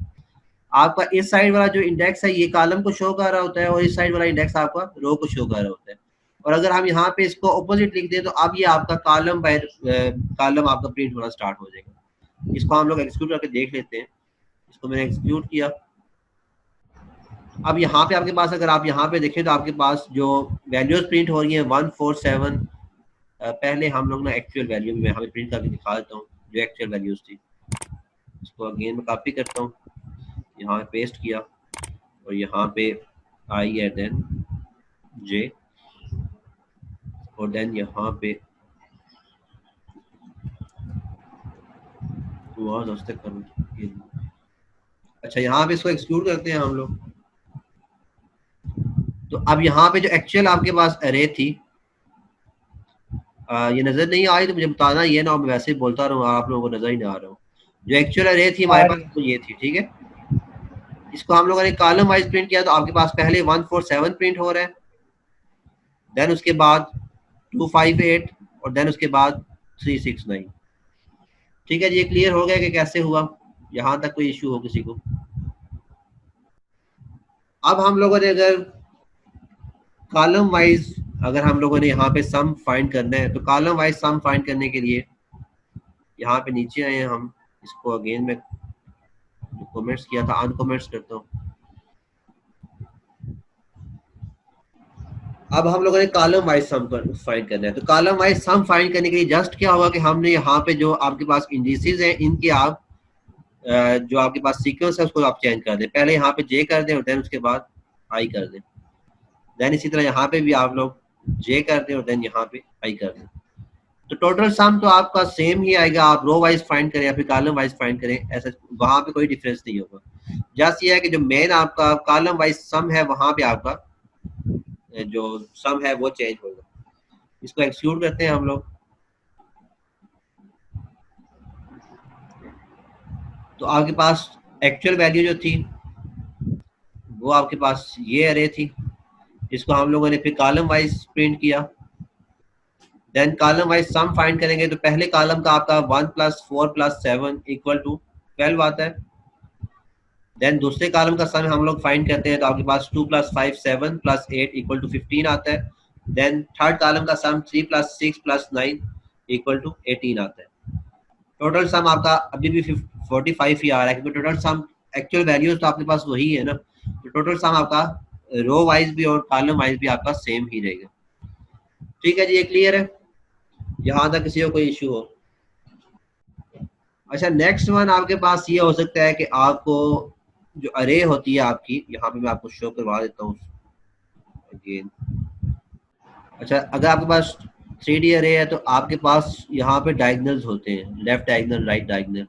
आपका इस साइड वाला जो इंडेक्स है ये कॉलम को शो कर रहा होता है और इस साइड वाला इंडेक्स आपका रो को शो कर रहा होता है। और अगर हम यहाँ पे इसको ऑपोजिट लिख दें तो अब ये आपका कॉलम बाय कॉलम आपका प्रिंट होना स्टार्ट हो जाएगा। इसको हम लोग एक्सिक्यूट करके देख लेते हैं। इसको मैंने एक्सिक्यूट किया। अब यहाँ पे आपके पास अगर आप यहाँ पे देखें तो आपके पास जो वैल्यूज प्रिंट हो रही है 1 4 7, पहले हम लोग ना एक्चुअल वैल्यू में हमें प्रिंट करके दिखा देता हूँ जो एक्चुअल वैल्यूज थी। इसको अगेन मैं कॉपी करता हूँ, यहाँ पे पेस्ट किया और यहाँ पे आई है देन जे और देन यहाँ पे अच्छा यहाँ पे इसको एक्सक्लूड करते हैं हम लोग। तो अब यहाँ पे जो एक्चुअल आपके पास अरे थी ये नजर नहीं आ रही तो मुझे बताना, ये ना मैं वैसे ही बोलता रहूँ आप लोगों को नजर ही नहीं आ रहा हूँ। जो एक्चुअल अरे थी हमारे पास तो ये थी, ठीक है। इसको हम लोगों ने कॉलम वाइज प्रिंट किया तो आपके पास पहले 1 4 7 प्रिंट हो रहा है, देन उसके बाद 2 5 8 और देन उसके बाद 3 6 9। ठीक है जी, ये क्लियर हो गया कि कैसे हुआ, यहाँ तक कोई इश्यू हो किसी को। अब हम लोगों ने अगर कॉलम वाइज अगर हम लोगों ने यहाँ पे सम फाइंड करना है तो कॉलम वाइज सम फाइंड करने के लिए यहाँ पे नीचे आए हैं हम। इसको अगेन मैं कमेंट्स किया था अनकमेंट्स करता हूँ। अब हम लोगों ने कॉलम वाइज सम फाइंड करना है तो कॉलम वाइज सम फाइंड करने के लिए जस्ट क्या होगा कि हमने यहाँ पे जो आपके पास इंडिसेस हैं इनके आप जो आपके पास सीक्वेंस है उसको आप चेंज कर दें। पहले यहाँ पे जे कर दें और देन उसके बाद आई कर दें। देन इसी तरह यहाँ पे भी आप लोग जे कर दें और देन यहाँ पे आई कर दें। तो टोटल सम तो आपका सेम ही आएगा, आप रो वाइज फाइंड करें या फिर कॉलम वाइज फाइंड करें, ऐसा वहां पे कोई डिफरेंस नहीं होगा। जस्ट ये है कि जो मेन आपका कॉलम वाइज सम है वहां पे आपका जो सम है वो चेंज होगा। इसको एक्सक्लूड करते हैं हम लोग। तो आपके पास एक्चुअल वैल्यू जो थी वो आपके पास ये अरे थी, इसको हम लोगों ने फिर कॉलम वाइज प्रिंट किया। Then column wise sum find करेंगे तो पहले कॉलम का आपका 1 + 4 + 7 = 12 आता है। देन दूसरे कॉलम का सम हम लोग फाइंड करते हैं तो आपके पास 2 + 5 7 + 8 = 15 आता है। देन थर्ड कॉलम का सम 3 + 6 + 9 = 18 आता है। टोटल सम आपका अभी भी 45 ही आ रहा है क्योंकि टोटल सम एक्चुअल वैल्यूज तो आपके पास वही है ना, तो टोटल सम आपका रो वाइज भी और कॉलम वाइज भी आपका सेम ही रहेगा। ठीक है जी, ये क्लियर है? यहाँ तक किसी को कोई इशू हो? अच्छा, नेक्स्ट वन आपके पास ये हो सकता है कि आपको जो अरे होती है आपकी, यहाँ पे मैं आपको शो करवा देता हूँ अगेन। अच्छा, अगर आपके पास 3D अरे है तो आपके पास यहाँ पे डायगनल्स होते हैं, left diagonal, right diagonal.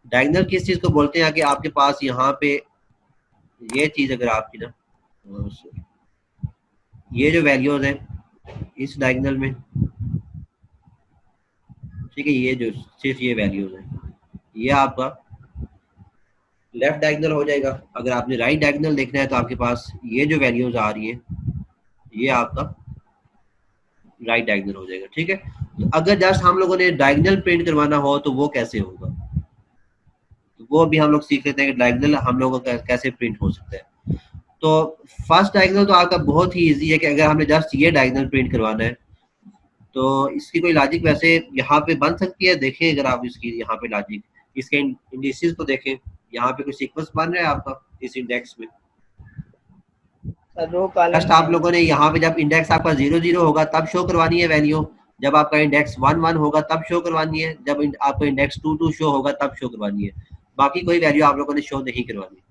Diagonal किस चीज को बोलते हैं कि आपके पास यहाँ पे ये चीज अगर आपकी ना, ये जो वैल्यूज हैं इस डायगनल में, ठीक है, ये जो सिर्फ ये वैल्यूज हैं ये आपका लेफ्ट डायगनल हो जाएगा। अगर आपने राइट डायगनल देखना है तो आपके पास ये जो वैल्यूज आ रही हैं ये आपका राइट डायगनल हो जाएगा। ठीक है, तो अगर जस्ट हम लोगों ने डायगनल प्रिंट करवाना हो तो वो कैसे होगा, तो वो भी हम लोग सीख लेते हैं कि डायगनल हम लोगों का कैसे प्रिंट हो सकता है। तो फर्स्ट डायगनल तो आपका बहुत ही इजी है कि अगर हमने जस्ट ये डायगनल प्रिंट करवाना है तो इसकी कोई लॉजिक वैसे यहाँ पे बन सकती है। देखें अगर आप इसकी यहाँ पे लॉजिक, इसके इंडिसेस को देखें, यहाँ पे कोई सीक्वेंस बन रहा है आपका इस इंडेक्स में। रो कॉलम जस्ट आप लोगों ने यहाँ पे जब इंडेक्स आपका 0 0 होगा तब शो करवानी है वैल्यू, जब आपका इंडेक्स 1 1 होगा तब शो करवानी है, जब आपका इंडेक्स 2 2 शो होगा तब शो करवानी है। बाकी कोई वैल्यू आप लोगों ने शो नहीं करवानी।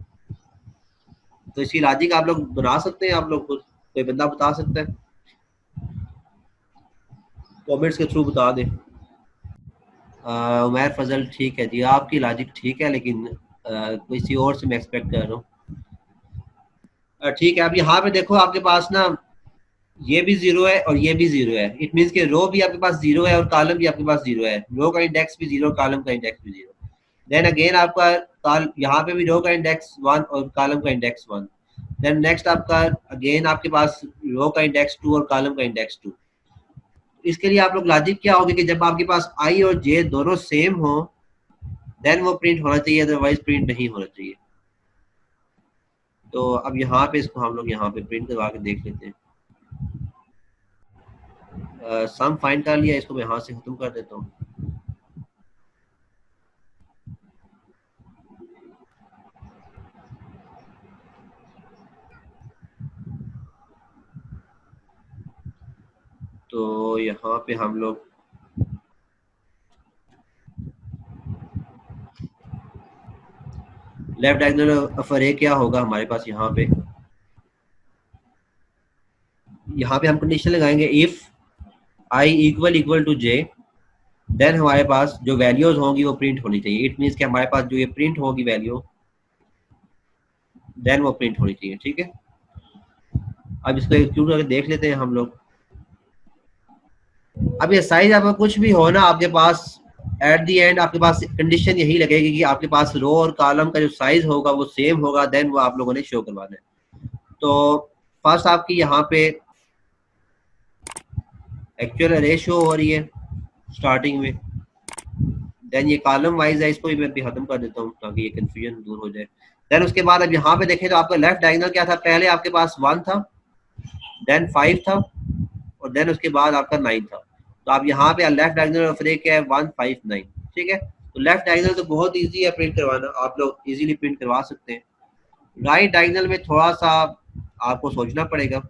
तो इसकी लॉजिक आप लोग बना सकते हैं, आप लोग खुद, कोई बंदा बता सकता है? कमेंट्स के थ्रू बता दें। उमैर फजल, ठीक है जी, आपकी लॉजिक ठीक है लेकिन किसी और से मैं एक्सपेक्ट कर रहा हूँ। ठीक है, अब यहाँ पे देखो आपके पास ना ये भी 0 है और ये भी 0 है। इट मीन्स कि रो भी आपके पास 0 है और कॉलम भी आपके पास 0 है। रो का इंडेक्स भी 0, कॉलम का इंडेक्स भी 0। देन अगेन आपका यहाँ पे भी रो का इंडेक्स 1 और कॉलम का इंडेक्स 1। देन नेक्स्ट आपका अगेन आपके पास रो का इंडेक्स 2 और कॉलम का इंडेक्स 2। इसके लिए आप लोग लॉजिक क्या होगी कि जब आपके पास आई और जे दोनों सेम हो देन वो प्रिंट होना चाहिए, अदरवाइज प्रिंट नहीं होना चाहिए। तो अब यहाँ पे इसको हम लोग यहाँ पे प्रिंट करवा के देख लेते हैं। सम फाइंड कर लिया, इसको मैं यहाँ से खत्म कर देता हूँ। तो यहाँ पे हम लोग लेफ्ट डायगोनल ऑफ अरे क्या होगा हमारे पास, यहाँ पे हम कंडीशन लगाएंगे if I equal to J, then हमारे पास जो वैल्यूज होंगी वो प्रिंट होनी चाहिए। इट मीन्स कि हमारे पास जो ये प्रिंट होगी वैल्यू देन वो प्रिंट होनी चाहिए। ठीक है, अब इसको एग्जीक्यूट करके देख लेते हैं हम लोग। अब ये साइज आपका कुछ भी हो ना, आपके पास एट द एंड आपके पास कंडीशन यही लगेगी कि आपके पास रो और कॉलम का जो साइज होगा वो सेम होगा, देन वो आप लोगों ने शो करवाना है। तो फर्स्ट आपकी यहाँ पे एक्चुअल अरे शो हो रही है स्टार्टिंग में, देन ये कॉलम वाइज है, इसको भी मैं भी खत्म कर देता हूँ ताकि ये कंफ्यूजन दूर हो जाए। देन उसके बाद अब यहाँ पे देखें तो आपका लेफ्ट डायगोनल क्या था, पहले आपके पास 1 था, देन 5 था और देन उसके बाद आपका 9 था। तो आप यहाँ पे लेफ्ट डायगोनल ऑफ अरे क्या है, 1 5 9। ठीक है, तो लेफ्ट डायगोनल तो बहुत ईजी है प्रिंट करवाना, आप लोग इजीली प्रिंट करवा सकते हैं। राइट डायगोनल में थोड़ा सा आपको सोचना पड़ेगा।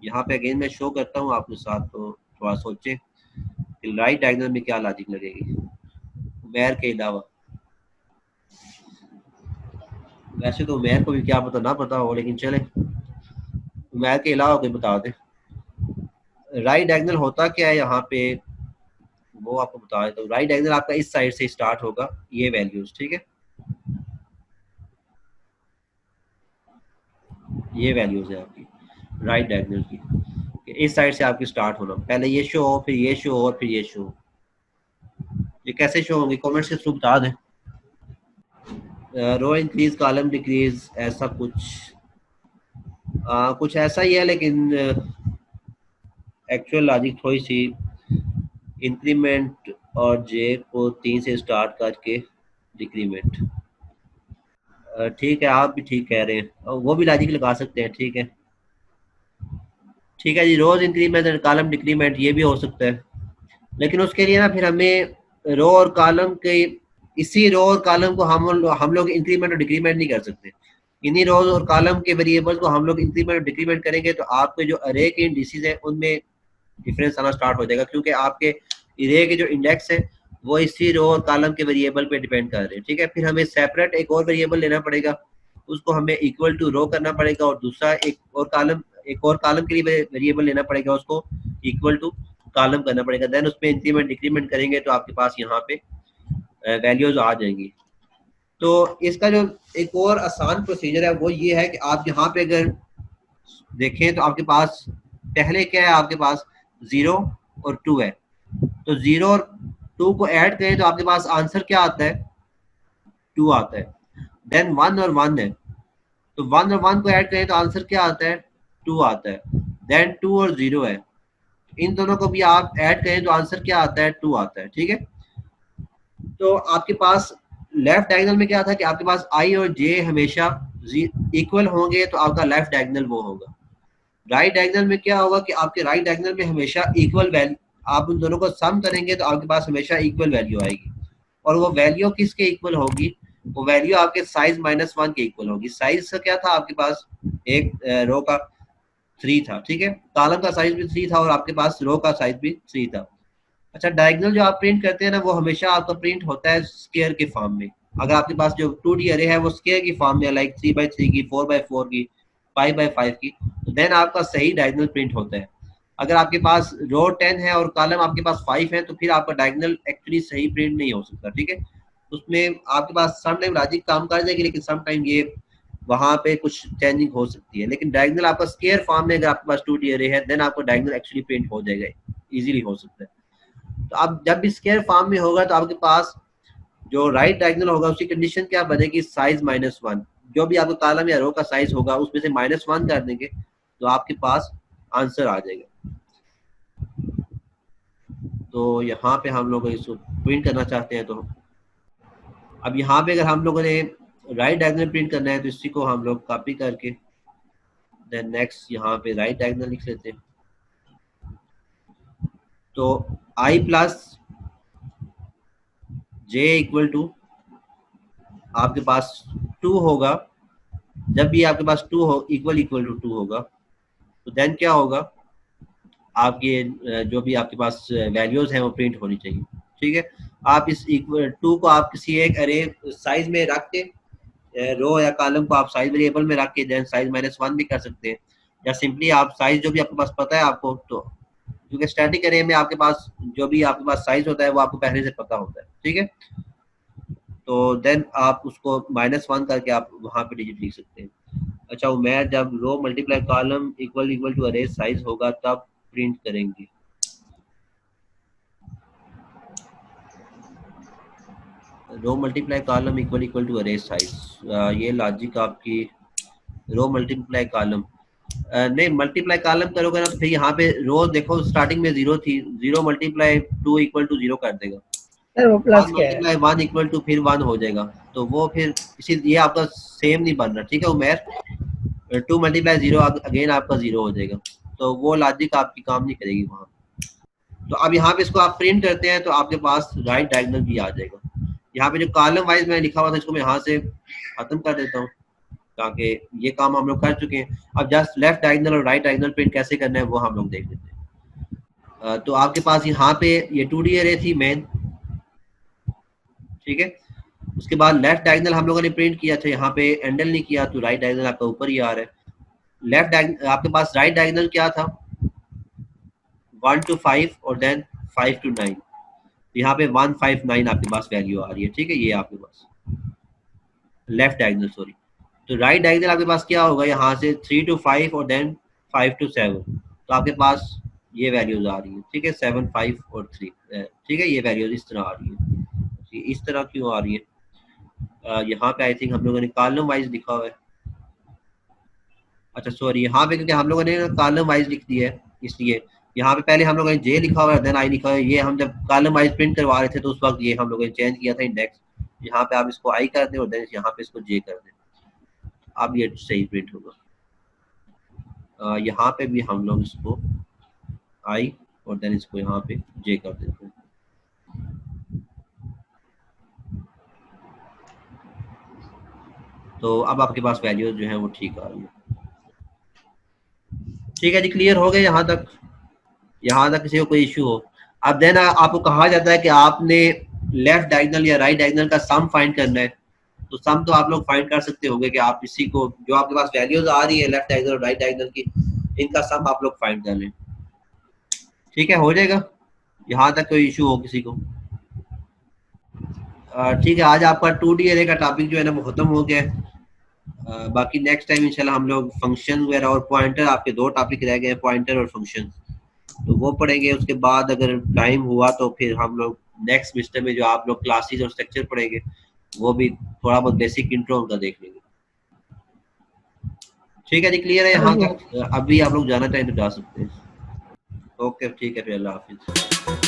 यहाँ पे अगेन मैं शो करता हूँ आपके साथ, तो थोड़ा सोचें कि राइट डायगोनल में क्या लॉजिक लगेगी उमैर के अलावा। वैसे तो उमैर को भी क्या पता ना पता हो, लेकिन चले उमैर के अलावा कोई बता दे राइट डायगोनल होता क्या है यहाँ पे, वो आपको बता देता हूँ। राइट डायगोनल आपका इस साइड से स्टार्ट होगा, ये वैल्यूज, ठीक है, ये वैल्यूज है आपकी राइट डायगोनल की। इस साइड से आपकी स्टार्ट होना, पहले ये शो हो, फिर ये शो हो और फिर ये शो हो। ये कैसे शो होंगे कमेंट्स के थ्रू बता दें। रो इंक्रीज कॉलम डिक्रीज, ऐसा कुछ ऐसा ही है, लेकिन एक्चुअल लॉजिक थोड़ी सी इंक्रीमेंट और जे को 3 से स्टार्ट करके डिक्रीमेंट। ठीक है, आप भी ठीक कह रहे हैं, और वो भी लॉजिक लगा सकते हैं। ठीक है, ठीक है जी, रोज इंक्रीमेंट और कॉलम डिक्रीमेंट ये भी हो सकता है, लेकिन उसके लिए ना फिर हमें रो और कॉलम के, इसी रो और कॉलम को हम लोग इंक्रीमेंट और डिक्रीमेंट नहीं कर सकते। इन्हीं रोज और कॉलम के वेरिएबल्स को हम लोग इंक्रीमेंट और डिक्रीमेंट करेंगे तो आपके जो अरे के इंडिसेस है उनमें डिफरेंस आना स्टार्ट हो जाएगा, क्योंकि आपके अरे के जो इंडेक्स है वो इसी रो और कॉलम के वेरिएबल पे डिपेंड कर रहे हैं। ठीक है, फिर हमें सेपरेट एक और वेरिएबल लेना पड़ेगा, उसको हमें इक्वल टू रो करना पड़ेगा, और दूसरा एक और कॉलम के लिए वेरिएबल लेना पड़ेगा, उसको इक्वल टू कॉलम करना पड़ेगा। देन उसमें इंक्रीमेंट डिक्रीमेंट करेंगे तो आपके पास यहाँ पे वैल्यूज आ जाएंगी। तो इसका जो एक और आसान प्रोसीजर है वो ये है कि आप यहाँ पे अगर देखें तो आपके पास पहले क्या है, आपके पास 0 और 2 है। तो 0 और 2 को ऐड करें तो आपके पास आंसर क्या आता है, 2 आता है। देन 1 और 1 है, तो 1 और 1 को ऐड करें तो आंसर क्या आता है, 2 आता है। देन 2 और 0 है, इन दोनों को भी आप ऐड करें तो आंसर क्या आता है, 2 आता है। ठीक है, तो आपके पास लेफ्ट डायगोनल में क्या था कि आपके पास आई और जे हमेशा इक्वल होंगे, तो आपका लेफ्ट डायगोनल वो होगा। राइट डायगोनल में क्या होगा कि आपके राइट डायगोनल में हमेशा इक्वल वैल्यू, आप उन दोनों को सम करेंगे तो आपके पास हमेशा इक्वल वैल्यू आएगी। और वो वैल्यू किसके इक्वल होगी, वो वैल्यू आपके साइज -1 के इक्वल होगी। साइज का क्या था आपके पास, एक रो का 3 था। ठीक है, कॉलम का साइज भी 3 था और आपके पास रो का साइज भी 3 था। अच्छा, डायगोनल जो आप प्रिंट करते हैं ना वो हमेशा आपका प्रिंट होता है स्क्वायर के फॉर्म में। अगर आपके पास जो 2D अरे है वो स्क्वायर की फॉर्म में, लाइक 3x3 की, 4x4 की, 5x5 की, तो देन आपका सही डायगोनल प्रिंट होता है। अगर आपके पास रो 10 है और कॉलम आपके पास 5 है तो फिर आपका डायगोनल एक्चुअली सही प्रिंट नहीं हो सकता। ठीक है, उसमें आपके पास सम टाइम लॉजिक काम कर जाएगी, लेकिन सम टाइम ये वहां पे कुछ चेंजिंग हो सकती है। लेकिन डायगोनल आपका स्क्वायर फॉर्म में अगर आपके पास 2D अरे है देन आपका डायगोनल एक्चुअली प्रिंट हो जाएगा, इजीली हो सकता है। तो अब जब भी स्क्वायर फॉर्म में होगा तो आपके पास जो राइट डायगोनल होगा उसकी कंडीशन क्या बनेगी, साइज -1। जो भी आपको कॉलम या रो का साइज होगा उसमें से -1 कर देंगे तो आपके पास आंसर आ जाएगा। तो यहाँ पे हम लोग इसको प्रिंट करना चाहते हैं, तो अब यहाँ पे अगर हम लोगों ने राइट डायगोनल प्रिंट करना है तो इसी को हम लोग कॉपी करके देन नेक्स्ट यहाँ पे राइट डायगोनल लिख लेते हैं। तो i plus J equal to आपके पास 2 होगा। जब भी आपके पास 2 हो, इक्वल इक्वल टू 2 होगा, तो देन क्या होगा, आपके जो भी आपके पास वैल्यूज हैं वो प्रिंट होनी चाहिए। ठीक है, आप इस इक्वल 2 को आप किसी एक अरे साइज में रख के, रो या कॉलम को आप साइज वेरिएबल में रख के देन साइज -1 भी कर सकते हैं, या सिंपली आप साइज जो भी आपके पास पता है आपको, तो क्योंकि स्टैटिक अरे में आपके पास जो भी आपके पास साइज होता है वो आपको पहले से पता होता है। ठीक है, तो देन आप उसको -1 करके आप वहाँ पे डिजिट लिख सकते हैं। अच्छा, वो मैं जब row multiply column equal equal to array size होगा तब प्रिंट करेंगे। Row multiply column equal equal to array size, ये लॉजिक आपकी रो मल्टीप्लाई कॉलम नहीं, मल्टीप्लाई कॉलम करोगे ना तो फिर यहाँ पे रो देखो स्टार्टिंग में 0 थी, 0 मल्टीप्लाई 2 इक्वल टू 0 कर देगा, सर वो 1 प्लस क्या है? मल्टीप्लाई 1 इक्वल टू फिर 1 हो जाएगा, तो वो फिर इसी ये आपका सेम नहीं बन रहा। ठीक है उमेर, 2 मल्टीप्लाई 0 अगेन आपका 0 हो जाएगा, तो वो लॉजिक आपकी काम नहीं करेगी वहाँ। तो अब यहाँ पे इसको आप प्रिंट करते हैं तो आपके पास राइट डायगोनल भी आ जाएगा। यहाँ पे जो कॉलम वाइज मैं लिखा हुआ था इसको मैं यहाँ से खत्म कर देता हूँ, ताकि ये काम हम लोग कर चुके हैं। अब जस्ट लेफ्ट डायगोनल और राइट डायगोनल प्रिंट कैसे करना है वो हम लोग देख लेते हैं। तो आपके पास यहाँ पे ये 2D अरे थी मेन। ठीक है, उसके बाद लेफ्ट डायगोनल हम लोगों ने प्रिंट किया था, यहाँ पे एंडल नहीं किया तो राइट डायगोनल आपका ऊपर ही आ रहा है। लेफ्ट डायगोनल आपके पास राइट डायगोनल क्या था, 1 to 5 और देन 5 to 9, यहाँ पे 159 आपके पास वैल्यू आ रही है। ठीक है, ये आपके पास लेफ्ट डायगोनल, सॉरी। तो राइट डायगोनल आपके पास क्या होगा, यहाँ से 3 to 5 और देन 5 to 7, तो आपके पास ये वैल्यूज आ रही है। ठीक है, 7, 5 और 3। ठीक है, ये वैल्यूज इस तरह आ रही है। इस तरह क्यों आ रही है, यहाँ पे आई थिंक हम लोगों ने कॉलम वाइज लिखा हुआ है। अच्छा सॉरी, यहाँ पे क्योंकि हम लोगों ने कॉलम वाइज लिख दिया है इसलिए यहाँ पे पहले हम लोगों ने जे लिखा हुआ है, देन आई लिखा हुआ है। ये हम जब कॉलम वाइज प्रिंट करवा रहे थे तो उस वक्त ये हम लोगों ने चेंज किया था इंडेक्स। यहाँ पे आप इसको आई कर दें और देन यहाँ पे इसको जे कर दें, अब ये सही प्रिंट होगा। यहाँ पे भी हम लोग इसको आई और देन इसको यहाँ पे जे कर देते हैं। तो अब आपके पास वैल्यूज जो है वो ठीक आ रही है। ठीक है जी, क्लियर हो गए यहाँ तक? यहाँ तक किसी को कोई इश्यू हो? अब देन आपको कहा जाता है कि आपने लेफ्ट डायगोनल या राइट डायगोनल का सम फाइंड करना है। तो सम तो आप लोग फाइंड कर सकते होंगे कि आप इसी को, जो आपके पास वैल्यूज आ रही है लेफ्ट डायगोनल और राइट डायगोनल की, इनका सम आप लोग फाइंड कर लें। ठीक है, हो जाएगा? यहाँ तक कोई इशू हो किसी को? ठीक है, आज आपका 2D एरे का टॉपिक जो है ना वो खत्म हो गया है। बाकी नेक्स्ट टाइम इंशाल्लाह हम लोग फंक्शन वगैरह और पॉइंटर, आपके 2 टॉपिक रह गए, पॉइंटर और फंक्शन, तो वो पढ़ेंगे। उसके बाद अगर टाइम हुआ तो फिर हम लोग नेक्स्ट सेमेस्टर में जो आप लोग क्लासेस और स्ट्रक्चर पढ़ेंगे वो भी थोड़ा बहुत बेसिक इंट्रो उनका देख लेंगे। ठीक है जी, क्लियर है यहाँ तक? अभी आप लोग जाना चाहें तो जा सकते हैं। ओके, ठीक है, फिर अल्लाह हाफिज।